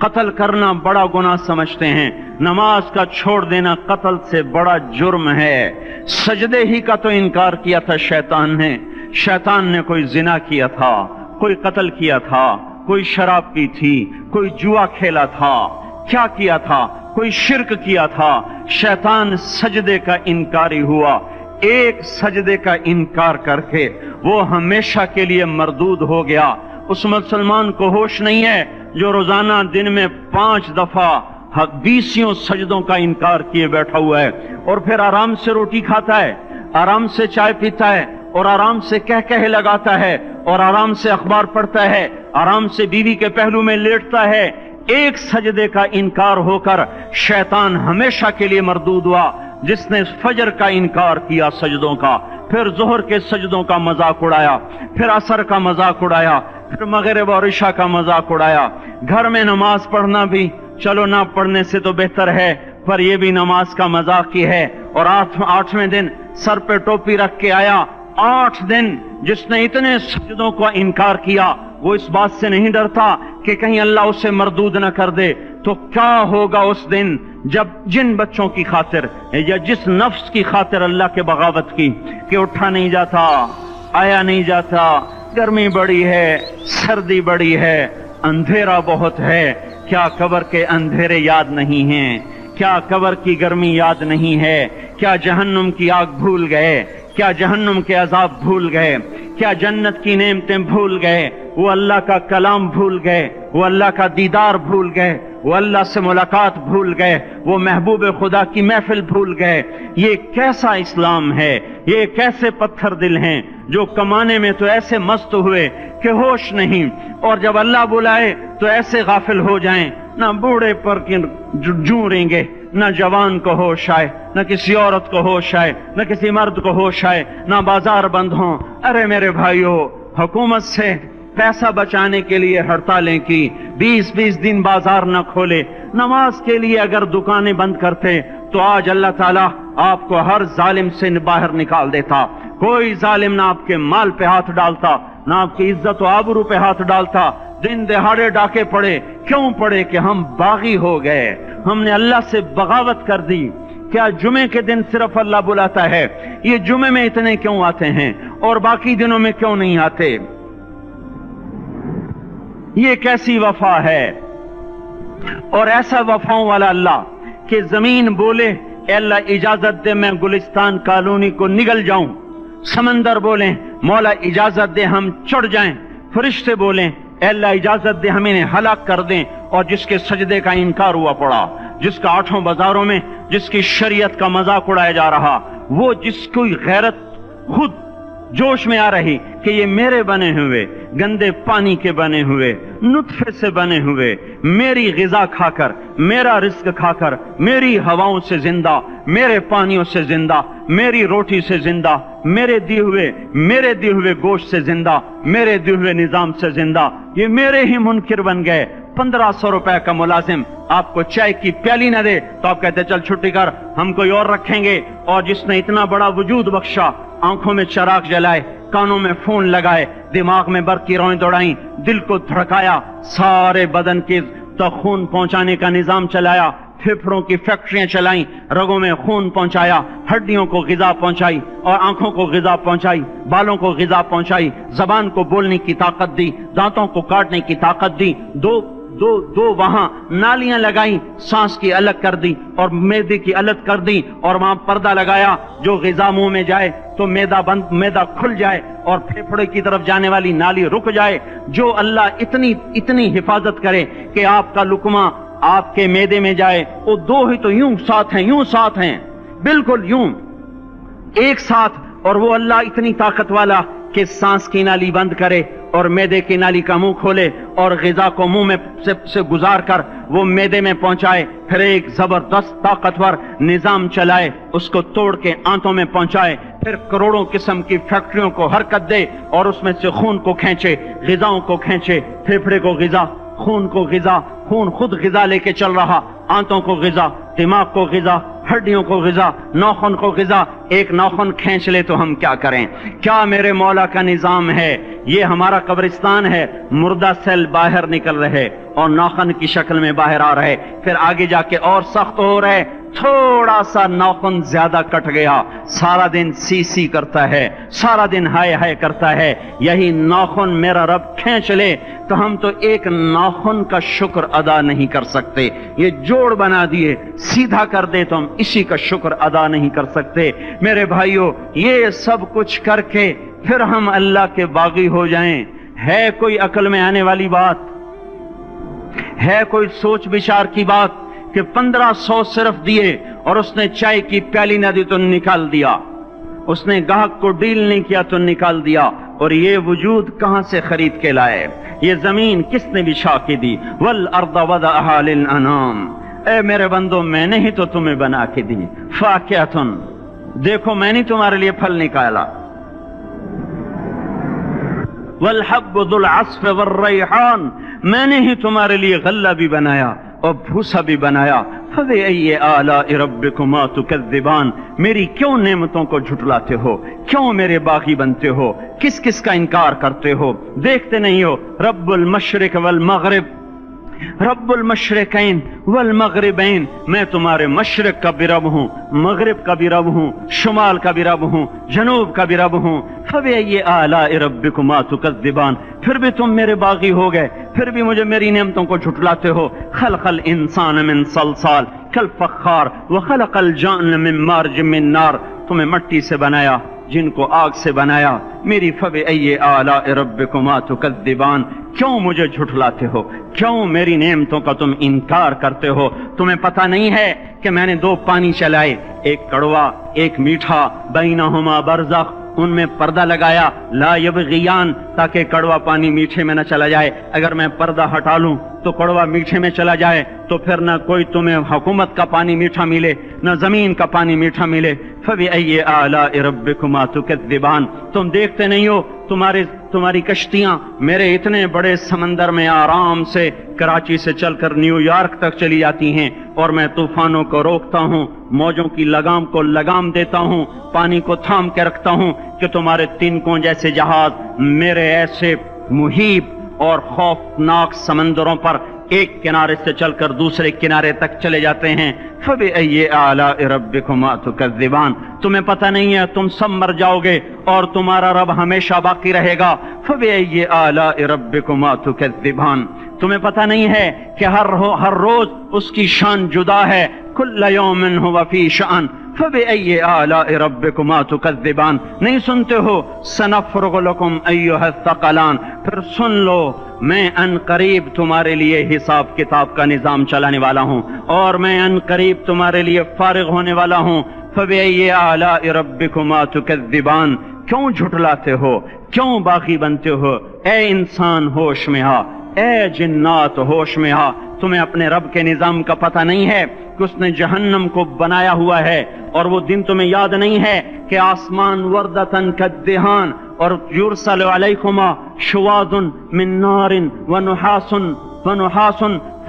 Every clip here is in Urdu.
قتل کرنا بڑا گناہ سمجھتے ہیں، نماز کا چھوڑ دینا قتل سے بڑا جرم ہے۔ سجدے ہی کا تو انکار کیا تھا شیطان نے کوئی زنا کیا تھا، کوئی قتل کیا تھا، کوئی شراب پی تھی، کوئی جوا کھیلا تھا، کیا کیا تھا؟ کوئی شرک کیا تھا۔ شیطان سجدے کا انکاری ہوا، ایک سجدے کا انکار کر کے وہ ہمیشہ کے لیے مردود ہو گیا۔ اس مسلمان کو ہوش نہیں ہے جو روزانہ دن میں 5 دفعہ 20 سجدوں کا انکار کیے بیٹھا ہوا ہے، اور پھر آرام سے روٹی کھاتا ہے، آرام سے چائے پیتا ہے، اور آرام سے کہہ لگاتا ہے، اور آرام سے اخبار پڑھتا ہے، آرام سے بیوی کے پہلو میں لیٹتا ہے۔ ایک سجدے کا انکار ہو کر شیطان ہمیشہ کے لیے مردود ہوا۔ جس نے فجر کا انکار کیا سجدوں کا، پھر ظہر کے سجدوں کا مذاق اڑایا، پھر عصر کا مذاق اڑایا، پھر مغرب اور عشاء کا مذاق اڑایا۔ گھر میں نماز پڑھنا بھی چلو نہ پڑھنے سے تو بہتر ہے، پر یہ بھی نماز کا مذاق کی ہے۔ اور 8ویں دن سر پہ ٹوپی رکھ کے آیا۔ 8 دن جس نے اتنے سجدوں کا انکار کیا، وہ اس بات سے نہیں ڈرتا کہ کہیں اللہ اسے مردود نہ کر دے، تو کیا ہوگا اس دن جب جن بچوں کی خاطر یا جس نفس کی خاطر اللہ کے بغاوت کی کہ اٹھا نہیں جاتا، آیا نہیں جاتا، گرمی بڑی ہے، سردی بڑی ہے، اندھیرا بہت ہے، کیا قبر کے اندھیرے یاد نہیں ہیں؟ کیا قبر کی گرمی یاد نہیں ہے؟ کیا جہنم کی آگ بھول گئے؟ کیا جہنم کے عذاب بھول گئے؟ کیا جنت کی نعمتیں بھول گئے؟ وہ اللہ کا کلام بھول گئے، وہ اللہ کا دیدار بھول گئے، وہ اللہ سے ملاقات بھول گئے، وہ محبوب خدا کی محفل بھول گئے۔ یہ کیسا اسلام ہے؟ یہ کیسے پتھر دل ہیں جو کمانے میں تو ایسے مست ہوئے کہ ہوش نہیں، اور جب اللہ بلائے تو ایسے غافل ہو جائیں، نہ بوڑھے پر جوں رہیں گے، نہ جوان کو ہوش آئے، نہ کسی عورت کو ہوش آئے، نہ کسی مرد کو ہوش آئے، نہ بازار بند ہوں۔ ارے میرے بھائیو، حکومت سے پیسہ بچانے کے لیے ہڑتالیں کی، 20 دن بازار نہ کھولے، نماز کے لیے اگر دکانیں بند کرتے تو آج اللہ تعالیٰ آپ کو ہر ظالم سے باہر نکال دیتا۔ کوئی ظالم نہ آپ کے مال پہ ہاتھ ڈالتا، نہ آپ کی عزت و آبرو پہ ہاتھ ڈالتا۔ دن دہاڑے ڈاکے پڑے، کیوں پڑے؟ کہ ہم باغی ہو گئے، ہم نے اللہ سے بغاوت کر دی۔ کیا جمعے کے دن صرف اللہ بلاتا ہے؟ یہ جمعے میں اتنے کیوں آتے ہیں اور باقی دنوں میں کیوں نہیں آتے؟ یہ کیسی وفا ہے؟ اور ایسا وفاؤں والا اللہ کہ زمین بولے اے اللہ اجازت دے میں گلستان کالونی کو نگل جاؤں، سمندر بولیں مولا اجازت دے ہم چڑھ جائیں، فرشتے بولیں اے اللہ اجازت دے ہم انہیں ہلاک کر دیں۔ اور جس کے سجدے کا انکار ہوا پڑا، جس کا 8 بازاروں میں جس کی شریعت کا مذاق اڑایا جا رہا، وہ جس کوئی غیرت خود جوش میں آ رہی کہ یہ میرے بنے ہوئے گندے پانی کے بنے ہوئے نطفے سے بنے ہوئے، میری غذا کھا کر، میرا رزق کھا کر، میری ہواؤں سے زندہ، میرے پانیوں سے زندہ، میری روٹی سے زندہ، میرے دیے ہوئے گوشت سے زندہ، میرے دیے ہوئے نظام سے زندہ، یہ میرے ہی منکر بن گئے۔ 1500 روپے کا ملازم آپ کو چائے کی پیالی نہ دے تو آپ کہتے چل چھٹی کر، ہم کوئی اور رکھیں گے۔ اور جس نے اتنا بڑا وجود بخشا، آنکھوں میں چراغ جلائے، کانوں میں فون لگائے، دماغ میں برق کی روئیں دوڑائیں، دل کو دھڑکایا، سارے بدن کے تک خون پہنچانے کا نظام چلایا، پھیپھڑوں کی فیکٹریاں چلائیں، رگوں میں خون پہنچایا، ہڈیوں کو غذا پہنچائی اور آنکھوں کو غذا پہنچائی، بالوں کو غذا پہنچائی، زبان کو بولنے کی طاقت دی، دانتوں کو کاٹنے کی طاقت دی، دو وہاں نالیاں لگائیں، سانس کی الگ کر دی اور معدے کی الگ کر دی، اور وہاں پردہ لگایا، جو غذا منہ میں جائے تو معدہ کھل جائے اور پھیپھڑے کی طرف جانے والی نالی رک جائے۔ جو اللہ اتنی حفاظت کرے کہ آپ کا لقمہ آپ کے معدے میں جائے، وہ دو ہی تو یوں ساتھ ہیں بالکل یوں ایک ساتھ، اور وہ اللہ اتنی طاقت والا کہ سانس کی نالی بند کرے اور معدے کی نالی کا منہ کھولے اور غذا کو منہ میں سے گزار کر وہ معدے میں پہنچائے، پھر ایک زبردست طاقتور نظام چلائے، اس کو توڑ کے آنتوں میں پہنچائے، پھر کروڑوں قسم کی فیکٹریوں کو حرکت دے اور اس میں سے خون کو کھینچے، غذاؤں کو کھینچے، پھیپھڑے کو غذا، خون کو غذا، خون خود غذا لے کے چل رہا، آنتوں کو غذا، دماغ کو غذا، ہڈیوں کو غذا، ناخن کو غذا۔ ایک ناخن کھینچ لے تو ہم کیا کریں؟ کیا میرے مولا کا نظام ہے؟ یہ ہمارا قبرستان ہے، مردہ سیل باہر نکل رہے اور ناخن کی شکل میں باہر آ رہے، پھر آگے جا کے اور سخت ہو رہے، تھوڑا سا ناخن زیادہ کٹ گیا، سارا دن سی سی کرتا ہے، سارا دن ہائے ہائے کرتا ہے، یہی ناخن میرا رب کھینچ لے تو ہم تو ایک ناخن کا شکر ادا نہیں کر سکتے، یہ جوڑ بنا دیے، سیدھا کر دے تو ہم اسی کا شکر ادا نہیں کر سکتے۔ میرے بھائیو، یہ سب کچھ کر کے پھر ہم اللہ کے باغی ہو جائیں، ہے کوئی عقل میں آنے والی بات؟ ہے کوئی سوچ بچار کی بات کہ 1500 صرف دیے اور اس نے چائے کی پیالی نہ دی تو نکال دیا، اس نے گاہک کو ڈیل نہیں کیا تو نکال دیا، اور یہ وجود کہاں سے خرید کے لائے؟ یہ زمین کس نے بچھا کے دی؟ وَالْأَرْضَ وَضَعَهَا لِلْأَنَامِ، اے میرے بندو میں نے ہی تو تمہیں بنا کے دی، فَاكِهَةٌ، دیکھو میں نے تمہارے لیے پھل نکالا، وَالْحَبُّ ذُو الْعَصْفِ وَالرَّيْحَانِ، میں نے ہی تمہارے لیے غلہ بھی بنایا اور بھوسا بھی بنایا، فَبِأَيِّ آلَاءِ رَبِّكُمَا تُكَذِّبَانِ، میری کیوں نعمتوں کو جھٹلاتے ہو؟ کیوں میرے باغی بنتے ہو؟ کس کس کا انکار کرتے ہو؟ دیکھتے نہیں ہو رب المشرق والمغرب، رب المشرقین والمغربین، میں تمہارے مشرق کا بھی رب ہوں، مغرب کا بھی رب ہوں، شمال کا بھی رب ہوں، جنوب کا بھی رب ہوں۔ فَبِأَيِّ آلَاءِ رَبِّكُمَا تُكَذِّبَانِ، پھر بھی تم میرے باغی ہو گئے، پھر بھی مجھے میری نعمتوں کو جھٹلاتے ہو۔ خلق الانسان من صلصال کالفخار وخلق الجان من مارج من نار، تمہیں مٹی سے بنایا، جن کو آگ سے بنایا۔ میری فَبِأَيِّ آلَاءِ رَبِّكُمَا تُكَذِّبَانِ، کیوں مجھے جھٹلاتے ہو؟ کیوں میری نعمتوں کا تم انکار کرتے ہو؟ تمہیں پتہ نہیں ہے کہ میں نے دو پانی چلائے، ایک کڑوا ایک میٹھا، بینہما برزخ، ان میں پردہ لگایا، لا یبغیان، تاکہ کڑوا پانی میٹھے میں نہ چلا جائے، اگر میں پردہ ہٹا لوں تو کڑوا میٹھے میں چلا جائے تو پھر نہ کوئی تمہیں حکومت کا پانی میٹھا ملے نہ زمین کا پانی میٹھا ملے۔ فَبِأَيِّ آلَاءِ رَبِّكُمَا تُكَذِّبَانِ، تم دیکھتے نہیں ہو تمہاری کشتیاں میرے اتنے بڑے سمندر میں آرام سے کراچی سے چل کر نیو یارک تک چلی جاتی ہیں، اور میں طوفانوں کو روکتا ہوں، موجوں کی لگام کو لگام دیتا ہوں، پانی کو تھام کے رکھتا ہوں کہ تمہارے تنکوں جیسے جہاز میرے ایسے محیط اور خوفناک سمندروں پر ایک کنارے سے چل کر دوسرے کنارے تک چلے جاتے ہیں۔ فَبِأَيِّ آلَاءِ رَبِّكُمَا تُكَذِّبَانِ، تمہیں پتہ نہیں ہے تم سب مر جاؤ گے اور تمہارا رب ہمیشہ باقی رہے گا۔ فَبِأَيِّ آلَاءِ رَبِّكُمَا تُكَذِّبَانِ، تمہیں پتہ نہیں ہے کہ ہر روز اس کی شان جدا ہے، كُلَّ يَوْمٍ هُوَ فِي شَأْنٍ فَبِأَيِّ آلَاءِ رَبِّكُمَا تُكَذِّبَانِ، نہیں سنتے ہو؟ سَنَفْرُغُ لَكُمْ أَيُّهَا الثَّقَلَانِ، پھر سن لو میں ان قریب تمہارے لیے حساب کتاب کا نظام چلانے والا ہوں، اور میں ان قریب تمہارے لیے فارغ ہونے والا ہوں۔ فَبِأَيِّ آلَاءِ رَبِّكُمَا تُكَذِّبَانِ، کیوں جھٹلاتے ہو؟ کیوں باغی بنتے ہو؟ اے انسان ہوش میں آ، اے جنات ہوش میں آ، تمہیں اپنے رب کے نظام کا پتہ نہیں ہے کہ اس نے جہنم کو بنایا ہوا ہے، اور وہ دن تمہیں یاد نہیں ہے کہ آسمان وردتن کالدہان، اور یرسل علیکما شواظ من نار ونحاس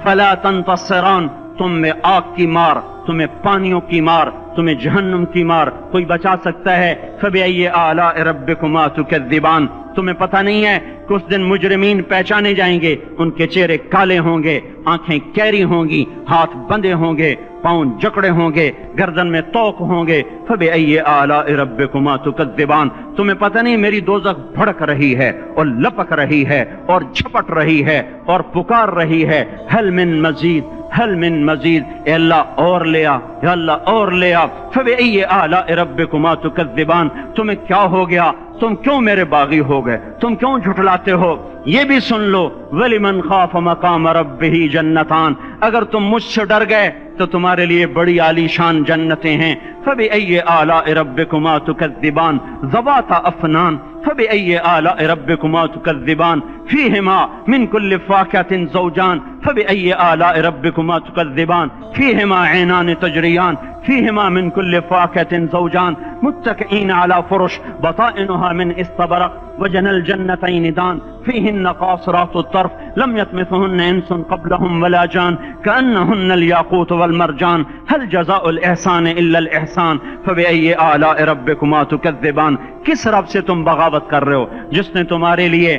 فلا تنتصران، تم میں آگ کی مار، تمہیں پانیوں کی مار، تمہیں جہنم کی مار کوئی بچا سکتا ہے؟ فَبِأَيِّ آلَاءِ رَبِّكُمَا تُكَذِّبَانِ، تمہیں پتہ نہیں ہے کہ اس دن مجرمین پہچانے جائیں گے، ان کے چہرے کالے ہوں گے، آنکھیں کیری ہوں گی، ہاتھ بندے ہوں گے، پاؤں جکڑے ہوں گے، گردن میں توق ہوں گے۔ فَبِأَيِّ آلَاءِ رَبِّكُمَا تُكَذِّبَانِ، تمہیں پتہ نہیں میری دوزخ بھڑک رہی ہے اور لپک رہی ہے اور جھپٹ رہی ہے اور پکار رہی ہے، هل من مزید، هل من مزید، اے اللہ اور لے آ، یا اللہ اور لے آ۔ فَبِأَيِّ آلَاءِ رَبِّكُمَا تُكَذِّبَانِ، تمہیں کیا ہو گیا؟ تم کیوں میرے باغی ہو گئے؟ تم کیوں جھٹلاتے ہو؟ یہ بھی سن لو، وَلِمَنْ خَافَ مَقَامَ رَبِّهِ جَنَّتَانِ، اگر تم مجھ سے ڈر گئے تو تمہارے لیے بڑی عالی شان جنتیں ہیں۔ فَبِأَيِّ آلَاءِ رَبِّكُمَا تُكَذِّبَانِ ذَوَاتَا أَفْنَانٍ فَبِأَيِّ آلَاءِ رَبِّكُمَا تُكَذِّبَانِ فِيهِمَا مِنْ كُلِّ فَاكِهَةٍ زَوْجَانِ فَبِأَيِّ آلَاءِ رَبِّكُمَا تُكَذِّبَانِ فِيهِمَا عَيْنَانِ تَجْرِيَانِ فِيهِمَا مِنْ كُلِّ فَاكِهَةٍ زَوْجَانِ مُتَّكِئِينَ عَلَى فُرُشٍ بَطَائِنُهَا مِنْ إِسْتَبْرَقٍ وَجَنَى الْجَنَّتَيْنِ دَانٍ فِيهِنَّ قَاصِرَاتُ الطَّرْفِ لَمْ يَطْمِثْهُنَّ إِنسٌ قَبْلَهُمْ وَلَا جَانٌ كَأَنَّهُنَّ الْيَاقُوتُ وَالْمَرْجَانُ هَلْ جَزَاءُ الْإِحْسَانِ إِلَّا الْإِحْسَانُ فَبِأَيِّ آلَاءِ رَبِّكُمَا تُكَذِّبَانِ، کس رب سے تم بغاوت کر رہے ہو جس نے تمہارے لیے